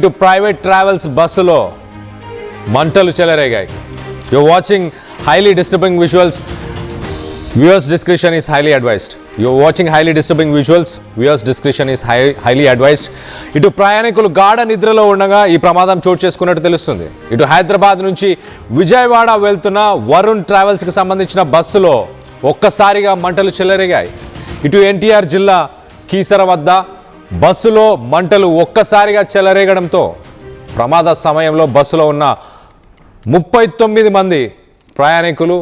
ఇటు private travels బస్సులో మంటలు చెలరేగాయి. You watching highly disturbing visuals. Viewers discretion is highly advised. You are watching highly disturbing visuals. Viewers discretion is highly advised. ఇటు ప్రయాణికులు గాఢ నిద్రలో ఉండగా ఈ ప్రమాదం చోటు చేసుకున్నట్టు తెలుస్తుంది. ఇటు హైదరాబాద్ నుంచి విజయవాడ వెళ్తున్న వరుణ్ ట్రావెల్స్కి సంబంధించిన బస్సులో ఒక్కసారిగా మంటలు చెలరేగాయి. ఇటు ఎన్టీఆర్ జిల్లా కీసర వద్ద బస్సులో మంటలు ఒక్కసారిగా చెలరేగడంతో ప్రమాద సమయంలో బస్సులో ఉన్న 39 మంది ప్రయాణికులు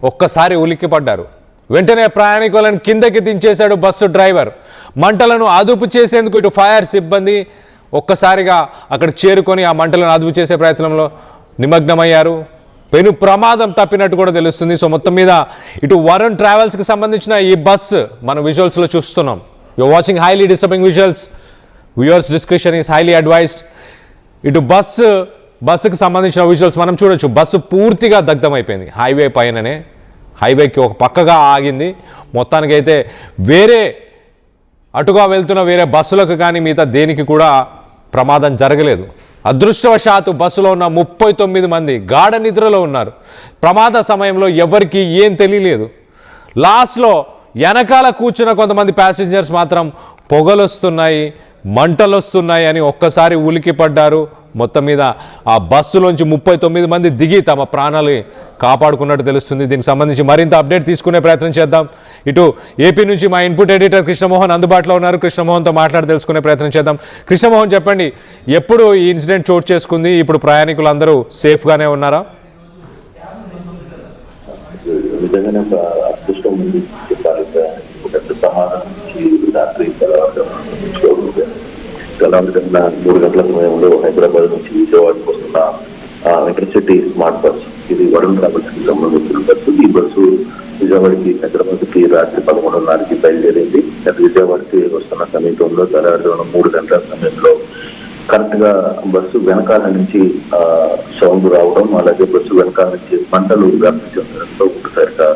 ఒక్కసారి ఉలిక్కిపడ్డారు. వెంటనే ప్రయాణికులను కిందకి దించేశాడు బస్సు డ్రైవర్. మంటలను అదుపు చేసేందుకు ఇటు ఫైర్ సిబ్బంది ఒక్కసారిగా అక్కడ చేరుకొని ఆ మంటలను అదుపు చేసే ప్రయత్నంలో నిమగ్నమయ్యారు. పెను ప్రమాదం తప్పినట్టు కూడా తెలుస్తుంది. సో మొత్తం మీద ఇటు వరుణ్ ట్రావెల్స్కి సంబంధించిన ఈ బస్సు మన విజువల్స్లో చూస్తున్నాం. You watching highly disturbing visuals. Viewers description is highly advised. ఇటు బస్సుకు సంబంధించిన విజువల్స్ మనం చూడొచ్చు. బస్సు పూర్తిగా దగ్ధమైపోయింది. హైవే పైననే, హైవేకి ఒక పక్కగా ఆగింది. మొత్తానికైతే వేరే అటుగా వెళ్తున్న వేరే బస్సులకు కానీ మిగతా దేనికి కూడా ప్రమాదం జరగలేదు. అదృష్టవశాత్తు బస్సులో ఉన్న 39 మంది గాఢ నిద్రలో ఉన్నారు. ప్రమాద సమయంలో ఎవరికి ఏం తెలియలేదు. లాస్ట్లో వెనకాల కూర్చున్న కొంతమంది ప్యాసింజర్స్ మాత్రం పొగలొస్తున్నాయి, మంటలు వస్తున్నాయి అని ఒక్కసారి ఉలికిపడ్డారు. మొత్తం మీద ఆ బస్సులోంచి 39 మంది దిగి తమ ప్రాణాలు కాపాడుకున్నట్టు తెలుస్తుంది. దీనికి సంబంధించి మరింత అప్డేట్ తీసుకునే ప్రయత్నం చేద్దాం. ఇటు ఏపీ నుంచి మా ఇన్పుట్ ఎడిటర్ కృష్ణమోహన్ అందుబాటులో ఉన్నారు. కృష్ణమోహన్తో మాట్లాడి తెలుసుకునే ప్రయత్నం చేద్దాం. కృష్ణమోహన్, చెప్పండి, ఎప్పుడు ఈ ఇన్సిడెంట్ చోటు చేసుకుంది? ఇప్పుడు ప్రయాణికులు అందరూ సేఫ్గానే ఉన్నారా? నిజంగానే ఒక అదృష్టం ఉంది చెప్పాలి. రాత్రి తెల్లవారుజామున 3 గంటల సమయంలో హైదరాబాద్ నుంచి విజయవాడకు వస్తున్న ఇంటర్సిటీ స్మార్ట్ బస్, ఇది వరుణ్ ట్రావెల్స్ కి సంబంధించిన బస్సు. ఈ బస్సు విజయవాడకి హైదరాబాద్కి రాత్రి 11:30కి బయలుదేరింది. విజయవాడకి వస్తున్న సమీపంలో తెల్లవారుజామున 3 గంటల సమయంలో కరెక్ట్ గా బస్సు వెనకాల నుంచి సౌండ్ రావడం, అలాగే బస్సు వెనకాల నుంచి మంటలు వ్యాప్తి చెందడంతో ఒకసారిగా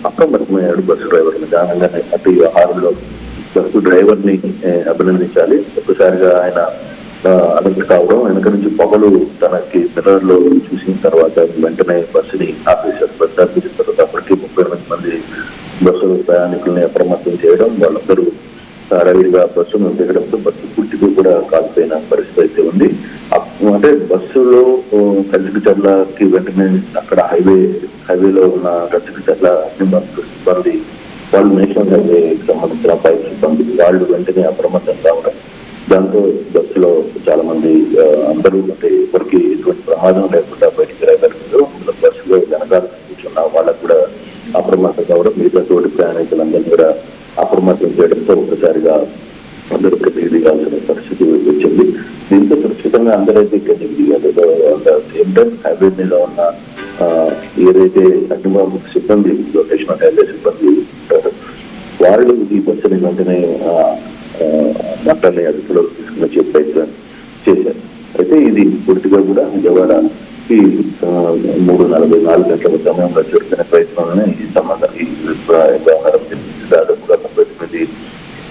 అప్రమత్తమయ్యాడు బస్సు డ్రైవర్. నిదానంగానే అటు ఈ వ్యవహారంలో బస్సు డ్రైవర్ ని అభినందించాలి. ఒక్కసారిగా ఆయన అలర్ట్ కావడం, వెనక నుంచి పొగలు తనకి మిర్రర్ లో చూసిన తర్వాత వెంటనే బస్సుని ఆపేశారు. బస్సు ఆపేసిన తర్వాత అప్పటికి 38 మంది బస్సు ప్రయాణికుల్ని అప్రమత్తం చేయడం, వాళ్ళందరూ హడావిడిగా బస్సును దిగడంతో బస్సు పూర్తిగా కూడా కాలిపోయిన పరిస్థితి అయితే ఉంది. అంటే బస్సులో కచ్చికచర్లకి వెంటనే అక్కడ హైవేలో ఉన్న కచ్చికచర్ల సిబ్బంది, వాళ్ళు నేషనల్ హైవేకి సంబంధించిన పైప్ సిబ్బంది వాళ్ళు వెంటనే అప్రమత్తం కావడం, దాంతో బస్సులో చాలా మంది అందరూ అంటే ఎవరికి ఎటువంటి ప్రమాదం లేకుండా బయటికి రాగలిగారు. బస్సులో వెనకాల కూర్చున్న వాళ్ళకు కూడా అప్రమత్తం కావడం, మిగతా తోటి ప్రయాణికులందరినీ కూడా అప్రమత్తం చేయడంతో ఒకసారిగా అందరూ దిగాల్సిన పరిస్థితి వచ్చింది. దీంతో సురక్షితంగా అందరైతే కిందకి దిగారు. సేమ్ టైం హైవే మీద ఉన్న ఏదైతే అగ్నిమాపక సిబ్బంది, లొకేషన్ హైవే సిబ్బంది ఉంటారు, వాళ్ళు ఈ బస్సుని వెంటనే మంటల్ని అదుపులో తీసుకుని ప్రయత్నం చేశారు. అయితే ఇది పూర్తిగా కూడా విజయవాడకి 3:44 గంటల సమయంలో జరుగుతున్న ప్రయత్నంలోనే ఈ వ్యవహారం దాదాపుగా 39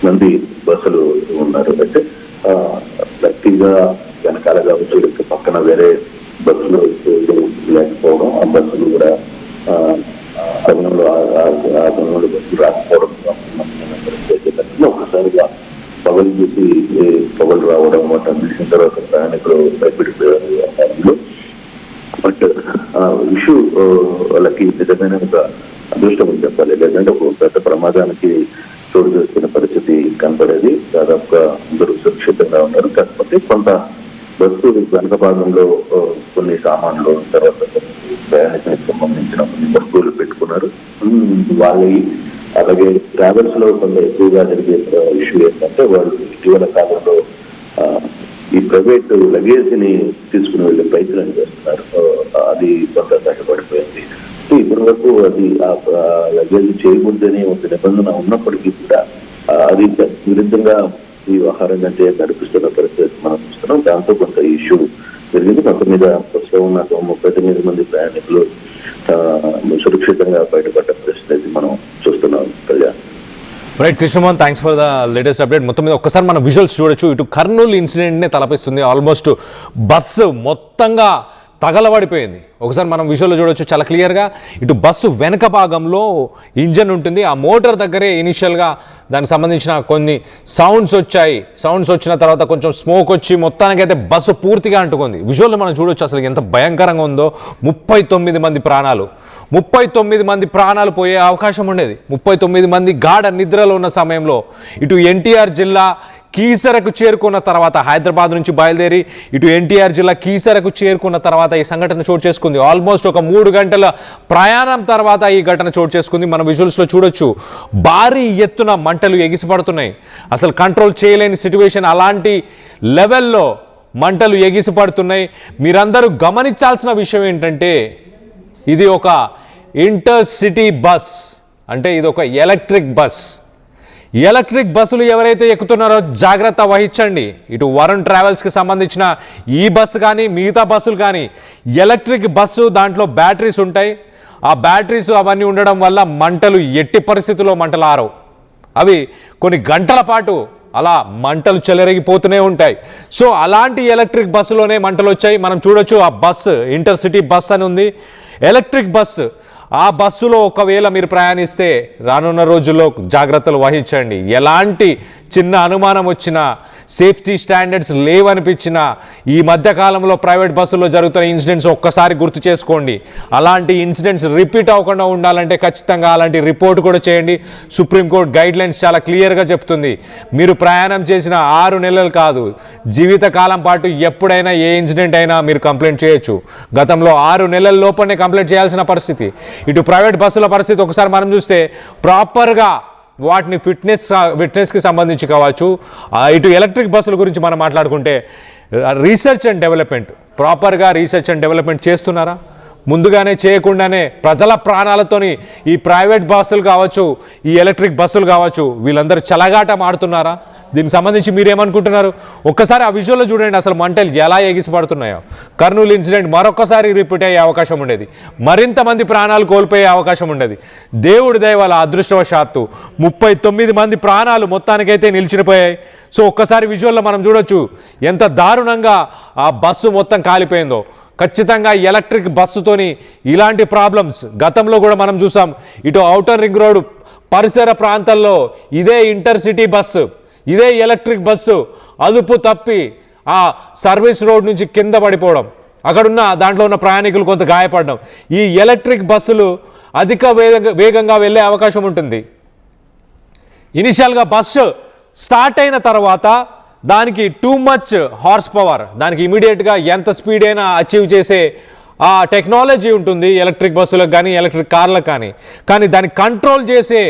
మంది బస్సులు ఉన్నారు. అయితే లక్కీగా వెనకాల కావచ్చు పక్కన వేరే బస్సులు లేకపోవడం, ఆ బస్సులు కూడా బస్సులు రాకపోవడం, ఒకసారిగా పొగలు చూసి పొగలు రావడం, వాటిని చూసిన తర్వాత ప్రయాణికులు భయపడిపోయారు. బట్ ఇష్యూ వాళ్ళకి నిజమైన ఒక అదృష్టం అని చెప్పాలి. లేదంటే ఒక పెద్ద ప్రమాదానికి చోటు చేసుకునే పరిస్థితి కనపడేది. దాదాపుగా అందరూ సురక్షితంగా ఉన్నారు. కాకపోతే కొంత బస్సు వెనక భాగంలో కొన్ని సామాన్లు, తర్వాత ప్రయాణికులకు సంబంధించిన కొన్ని వస్తువులు పెట్టుకున్నారు. వాళ్ళకి అలాగే ట్రావెల్స్ లో కొంత ఎక్కువగా జరిగే ఇష్యూ ఏంటంటే, వాళ్ళు ఇటీవల కాలంలో ఈ ప్రైవేట్ లగేజ్ ని తీసుకుని వెళ్ళే ప్రయత్నం చేస్తున్నారు. అది కొంత కష్టపడిపోయింది. ఇప్పటి వరకు అది ఆ లగేజ్ చేయకూడదని ఒక నిబంధన ఉన్నప్పటికీ కూడా అది విరుద్ధంగా ఈ వ్యవహారం అంటే నడిపిస్తున్న పరిస్థితి మనం చూస్తున్నాం. దాంతో కొంత ఇష్యూ జరిగింది. మొత్తం మీద బస్సులో ఉన్న 39 మంది ప్రయాణికులు సురక్షితంగా బయటపడ్డ పరిస్థితి మనం చూస్తున్నాం. Right Krishnamohan, thanks for the latest update. మొత్తం మీద ఒక్కసారి మనం విజువల్స్ చూడొచ్చు. ఇటు కర్నూలు ఇన్సిడెంట్నే తలపిస్తుంది. ఆల్మోస్ట్ బస్సు మొత్తంగా తగలబడిపోయింది. ఒకసారి మనం విజువల్లో చూడొచ్చు చాలా క్లియర్గా. ఇటు బస్సు వెనక భాగంలో ఇంజన్ ఉంటుంది. ఆ మోటార్ దగ్గరే ఇనిషియల్గా దానికి సంబంధించిన కొన్ని సౌండ్స్ వచ్చాయి. సౌండ్స్ వచ్చిన తర్వాత కొంచెం స్మోక్ వచ్చి మొత్తానికైతే బస్సు పూర్తిగా అంటుకుంది. విజువల్లో మనం చూడొచ్చు అసలు ఎంత భయంకరంగా ఉందో. 39 మంది ప్రాణాలు, 39 మంది ప్రాణాలు పోయే అవకాశం ఉండేది. 39 మంది గాఢ నిద్రలో ఉన్న సమయంలో ఇటు ఎన్టీఆర్ జిల్లా కీసరకు చేరుకున్న తర్వాత, హైదరాబాద్ నుంచి బయలుదేరి ఇటు ఎన్టీఆర్ జిల్లా కీసరకు చేరుకున్న తర్వాత ఈ సంఘటన చోటు చేసుకుంది. ఆల్మోస్ట్ ఒక 3 గంటల ప్రయాణం తర్వాత ఈ ఘటన చోటు చేసుకుంది. మన విజువల్స్లో చూడొచ్చు భారీ ఎత్తున మంటలు ఎగిసిపడుతున్నాయి. అసలు కంట్రోల్ చేయలేని సిచ్యువేషన్, అలాంటి లెవెల్లో మంటలు ఎగిసిపడుతున్నాయి. మీరందరూ గమనించాల్సిన విషయం ఏంటంటే ఇది ఒక ఇంటర్ సిటీ బస్, అంటే ఇది ఒక ఎలక్ట్రిక్ బస్. ఎలక్ట్రిక్ బస్సులు ఎవరైతే ఎక్కుతున్నారో జాగ్రత్త వహించండి. ఇటు వరుణ్ ట్రావెల్స్కి సంబంధించిన ఈ బస్సు కానీ మిగతా బస్సులు కానీ ఎలక్ట్రిక్ బస్సు, దాంట్లో బ్యాటరీస్ ఉంటాయి. ఆ బ్యాటరీస్ అవన్నీ ఉండడం వల్ల మంటలు ఎట్టి పరిస్థితుల్లో మంటలు ఆరవు. అవి కొన్ని గంటల పాటు అలా మంటలు చెలరేగిపోతూనే ఉంటాయి. సో అలాంటి ఎలక్ట్రిక్ బస్సులోనే మంటలు వచ్చాయి. మనం చూడొచ్చు ఆ బస్సు ఇంటర్ సిటీ బస్ అని ఉంది, ఎలక్ట్రిక్ బస్సు. ఆ బస్సులో ఒకవేళ మీరు ప్రయాణిస్తే రానున్న రోజుల్లో జాగ్రత్తలు వహించండి. ఎలాంటి చిన్న అనుమానం వచ్చినా, సేఫ్టీ స్టాండర్డ్స్ లేవనిపించినా, ఈ మధ్యకాలంలో ప్రైవేట్ బస్సుల్లో జరుగుతున్న ఇన్సిడెంట్స్ ఒక్కసారి గుర్తు చేసుకోండి. అలాంటి ఇన్సిడెంట్స్ రిపీట్ అవ్వకుండా ఉండాలంటే ఖచ్చితంగా అలాంటి రిపోర్ట్ కూడా చేయండి. సుప్రీంకోర్టు గైడ్లైన్స్ చాలా క్లియర్గా చెప్తుంది. మీరు ప్రయాణం చేసిన 6 నెలలు కాదు, జీవితకాలం పాటు ఎప్పుడైనా ఏ ఇన్సిడెంట్ అయినా మీరు కంప్లైంట్ చేయొచ్చు. గతంలో 6 నెలల లోపలనే కంప్లైంట్ చేయాల్సిన పరిస్థితి. ఇటు ప్రైవేట్ బస్సుల పరిస్థితి ఒకసారి మనం చూస్తే ప్రాపర్గా వాటిని ఫిట్నెస్కి సంబంధించి కావచ్చు. ఇటు ఎలక్ట్రిక్ బస్సుల గురించి మనం మాట్లాడుకుంటే రీసెర్చ్ అండ్ డెవలప్మెంట్, ప్రాపర్గా రీసెర్చ్ అండ్ డెవలప్మెంట్ చేస్తున్నారా? ముందుగానే చేయకుండానే ప్రజల ప్రాణాలతోని ఈ ప్రైవేట్ బస్సులు కావచ్చు, ఈ ఎలక్ట్రిక్ బస్సులు కావచ్చు, వీళ్ళందరూ చలగాటం ఆడుతున్నారా? దీనికి సంబంధించి మీరేమనుకుంటున్నారు? ఒక్కసారి ఆ విజువల్లో చూడండి, అసలు మంటలు ఎలా ఎగిసిపడుతున్నాయో. కర్నూలు ఇన్సిడెంట్ మరొకసారి రిపీట్ అయ్యే అవకాశం ఉండేది, మరింత మంది ప్రాణాలు కోల్పోయే అవకాశం ఉండేది. దేవుడి దయ వల్ల అదృష్టవశాత్తు 39 మంది ప్రాణాలు మొత్తానికైతే నిలిచిపోయాయి. సో ఒక్కసారి విజువల్లో మనం చూడొచ్చు ఎంత దారుణంగా ఆ బస్సు మొత్తం కాలిపోయిందో. ఖచ్చితంగా ఎలక్ట్రిక్ బస్సుతోని ఇలాంటి ప్రాబ్లమ్స్ గతంలో కూడా మనం చూసాం. ఇటు ఔటర్ రింగ్ రోడ్ పరిసర ప్రాంతాల్లో ఇదే ఇంటర్ సిటీ బస్సు, ఇదే ఎలక్ట్రిక్ బస్సు అదుపు తప్పి ఆ సర్వీస్ రోడ్ నుంచి కింద పడిపోవడం, అక్కడున్న దాంట్లో ఉన్న ప్రయాణికులు కొంత గాయపడడం. ఈ ఎలక్ట్రిక్ బస్సులు అధిక వేగంగా వెళ్ళే అవకాశం ఉంటుంది. ఇనిషియల్గా బస్సు స్టార్ట్ అయిన తర్వాత దానికి టూ మచ్ హార్స్ పవర్, దానికి ఇమీడియట్గా ఎంత స్పీడ్ అయినా అచీవ్ చేసే ఆ టెక్నాలజీ ఉంటుంది ఎలక్ట్రిక్ బస్సులకు కానీ ఎలక్ట్రిక్ కార్లకు కానీ దాన్ని కంట్రోల్ చేసే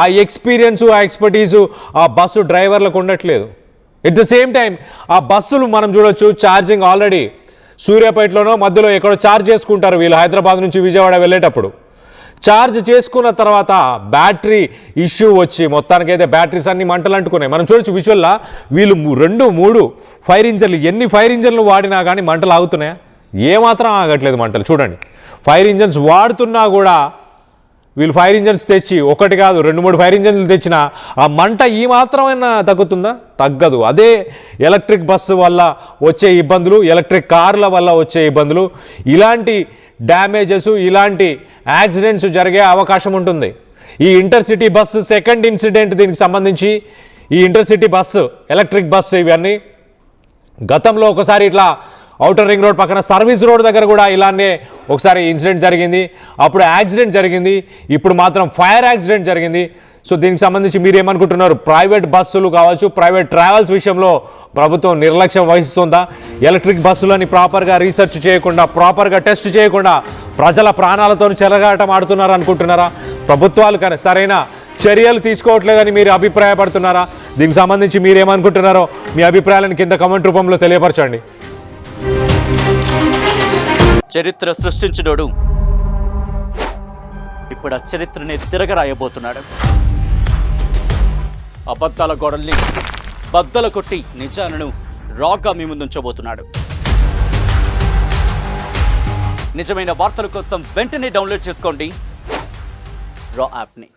ఆ ఎక్స్పీరియన్సు, ఆ ఎక్స్పర్టీసు ఆ బస్సు డ్రైవర్లకు ఉండట్లేదు. ఎట్ ద సేమ్ టైం ఆ బస్సులు మనం చూడొచ్చు ఛార్జింగ్ ఆల్రెడీ సూర్యాపేటలోనో మధ్యలో ఎక్కడో ఛార్జ్ చేసుకుంటారు వీళ్ళు హైదరాబాద్ నుంచి విజయవాడ వెళ్ళేటప్పుడు. ఛార్జ్ చేసుకున్న తర్వాత బ్యాటరీ ఇష్యూ వచ్చి మొత్తానికైతే బ్యాటరీస్ అన్ని మంటలు అంటుకున్నాయి. మనం చూడొచ్చు విజువల్లా వీళ్ళు 2, 3 ఫైర్ ఇంజన్లు, ఎన్ని ఫైర్ ఇంజన్లు వాడినా కానీ మంటలు ఆగుతున్నాయా? ఏమాత్రం ఆగట్లేదు మంటలు. చూడండి, ఫైర్ ఇంజన్స్ వాడుతున్నా కూడా వీళ్ళు ఫైర్ ఇంజన్స్ తెచ్చి ఒకటి కాదు 2, 3 ఫైర్ ఇంజన్లు తెచ్చినా ఆ మంట ఈ మాత్రమైనా తగ్గుతుందా? తగ్గదు. అదే ఎలక్ట్రిక్ బస్సు వల్ల వచ్చే ఇబ్బందులు, ఎలక్ట్రిక్ కార్ల వల్ల వచ్చే ఇబ్బందులు, ఇలాంటి డ్యామేజెస్, ఇలాంటి యాక్సిడెంట్స్ జరిగే అవకాశం ఉంటుంది. ఈ inter city bus second incident దీనికి సంబంధించి. ఈ inter city bus, electric bus ఇవన్నీ గతంలో ఒకసారి ఇట్లా ఔటర్ రింగ్ రోడ్ పక్కన సర్వీస్ రోడ్ దగ్గర కూడా ఇలానే ఒకసారి ఇన్సిడెంట్ జరిగింది. అప్పుడు యాక్సిడెంట్ జరిగింది, ఇప్పుడు మాత్రం ఫైర్ యాక్సిడెంట్ జరిగింది. సో దీనికి సంబంధించి మీరేమనుకుంటున్నారు? ప్రైవేట్ బస్సులు కావచ్చు, ప్రైవేట్ ట్రావెల్స్ విషయంలో ప్రభుత్వం నిర్లక్ష్యం వహిస్తుందా? ఎలక్ట్రిక్ బస్సులని ప్రాపర్గా రీసెర్చ్ చేయకుండా, ప్రాపర్గా టెస్ట్ చేయకుండా ప్రజల ప్రాణాలతో చెలగాటం ఆడుతున్నారు అనుకుంటున్నారా? ప్రభుత్వాలు కానీ సరైన చర్యలు తీసుకోవట్లేదని మీరు అభిప్రాయపడుతున్నారా? దీనికి సంబంధించి మీరేమనుకుంటున్నారో మీ అభిప్రాయాలను కింద కామెంట్ రూపంలో తెలియపరచండి. చరిత్ర సృష్టించినోడు ఇప్పుడు ఆ చరిత్రని తిరగరాయబోతున్నాడు. అబద్ధాల గోడల్ని బద్దలు కొట్టి నిజాలను రాగా మీ ముందుంచబోతున్నాడు. నిజమైన వార్తల కోసం వెంటనే డౌన్లోడ్ చేసుకోండి రా యాప్ని.